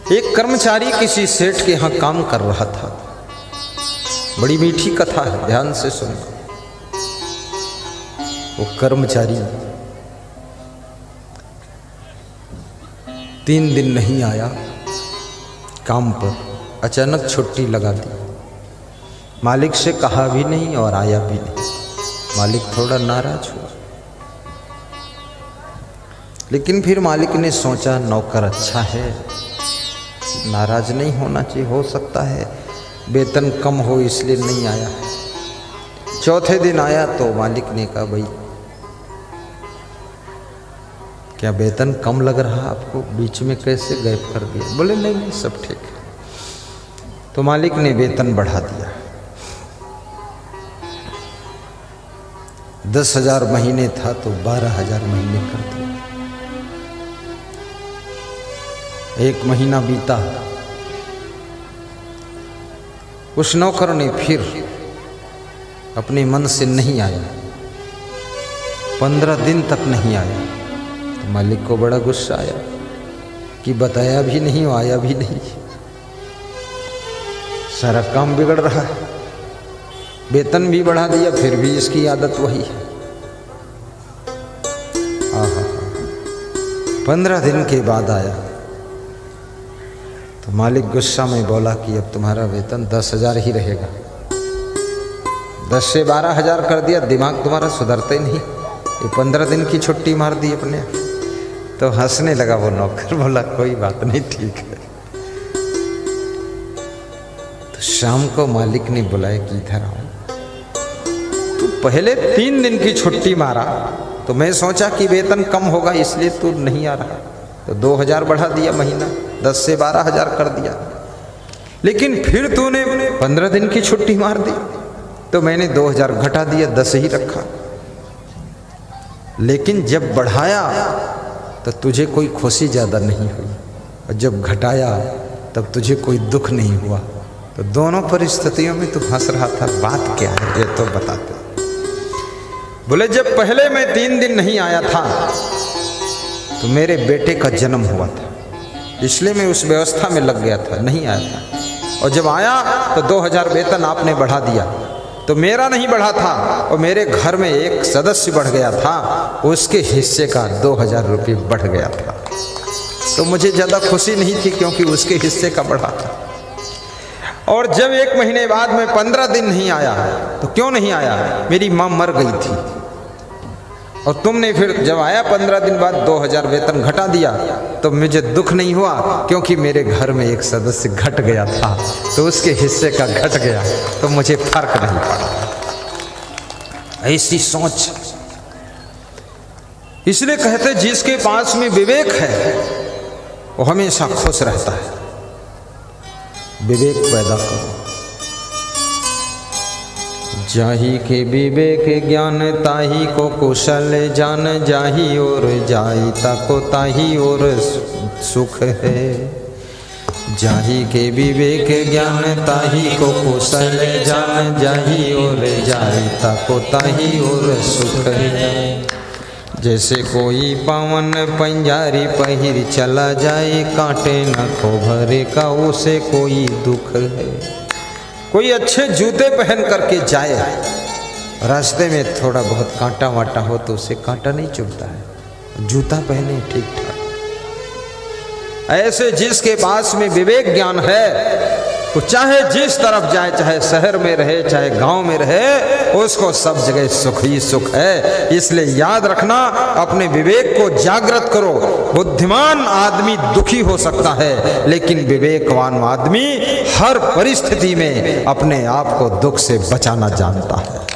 एक कर्मचारी किसी सेठ के यहाँ काम कर रहा था। बड़ी मीठी कथा है, ध्यान से सुनना। वो कर्मचारी 3 दिन नहीं आया काम पर, अचानक छुट्टी लगा दी। मालिक से कहा भी नहीं और आया भी नहीं। मालिक थोड़ा नाराज हुआ, लेकिन फिर मालिक ने सोचा नौकर अच्छा है, नाराज नहीं होना चाहिए, हो सकता है वेतन कम हो इसलिए नहीं आया। चौथे दिन आया तो मालिक ने कहा, भाई क्या वेतन कम लग रहा आपको, बीच में कैसे गायब कर दिया? बोले नहीं नहीं सब ठीक है। तो मालिक ने वेतन बढ़ा दिया। 10,000 महीने था तो 12,000 महीने कर दिया। 1 महीना बीता, उस नौकर ने फिर अपने मन से नहीं आया, 15 दिन तक नहीं आया। तो मालिक को बड़ा गुस्सा आया कि बताया भी नहीं, आया भी नहीं, सारा काम बिगड़ रहा है, वेतन भी बढ़ा दिया फिर भी इसकी आदत वही है। 15 दिन के बाद आया तो मालिक गुस्सा में बोला कि अब तुम्हारा वेतन 10,000 ही रहेगा। 10 से 12,000 कर दिया, दिमाग तुम्हारा सुधरता ही नहीं, ये 15 दिन की छुट्टी मार दी अपने। तो हंसने लगा वो नौकर, बोला कोई बात नहीं ठीक है। तो शाम को मालिक ने बुलाया कि इधर आओ, तू पहले 3 दिन की छुट्टी मारा तो मैं सोचा कि वेतन कम होगा इसलिए तू नहीं आ रहा, तो 2,000 बढ़ा दिया महीना, 10 से 12,000 कर दिया। लेकिन फिर तूने 15 दिन की छुट्टी मार दी तो मैंने 2,000 घटा दिया, 10 ही रखा। लेकिन जब बढ़ाया तो तुझे कोई खुशी ज़्यादा नहीं हुई, और जब घटाया तब तुझे कोई दुख नहीं हुआ। तो दोनों परिस्थितियों में तू हंस रहा था, बात क्या है ये तो बताते। बोले जब पहले मैं 3 दिन नहीं आया था तो मेरे बेटे का जन्म हुआ था, इसलिए मैं उस व्यवस्था में लग गया था, नहीं आया था। और जब आया तो 2,000 वेतन आपने बढ़ा दिया, तो मेरा नहीं बढ़ा था, और मेरे घर में एक सदस्य बढ़ गया था, उसके हिस्से का 2,000 रुपये बढ़ गया था। तो मुझे ज़्यादा खुशी नहीं थी क्योंकि उसके हिस्से का बढ़ा था। और जब 1 महीने बाद में 15 दिन नहीं आया, तो क्यों नहीं आया? मेरी माँ मर गई थी, और तुमने फिर जब आया 15 दिन बाद 2,000 वेतन घटा दिया, तो मुझे दुख नहीं हुआ क्योंकि मेरे घर में एक सदस्य घट गया था, तो उसके हिस्से का घट गया, तो मुझे फर्क नहीं पड़ा। ऐसी सोच, इसलिए कहते जिसके पास में विवेक है वो हमेशा खुश रहता है। विवेक पैदा करो। जाही के विवेक ज्ञान ताही को कुशल जान, जाही और जाई ताको ताही और सुख है। जाही के विवेक ज्ञान ताही को कुशल जान, जाही और जाई ताको ताही और सुख है। जैसे कोई पावन पंजारी पहिर चला जाए, कांटे न खोभरे का उसे कोई दुख है। कोई अच्छे जूते पहन करके जाए, रास्ते में थोड़ा बहुत कांटा वाटा हो तो उसे कांटा नहीं चुभता है, जूता पहने ठीक ठाक। ऐसे जिसके पास में विवेक ज्ञान है वो चाहे जिस तरफ जाए, चाहे शहर में रहे चाहे गांव में रहे, उसको सब जगह सुख ही सुख है। इसलिए याद रखना, अपने विवेक को जागृत करो। बुद्धिमान आदमी दुखी हो सकता है, लेकिन विवेकवान आदमी हर परिस्थिति में अपने आप को दुख से बचाना जानता है।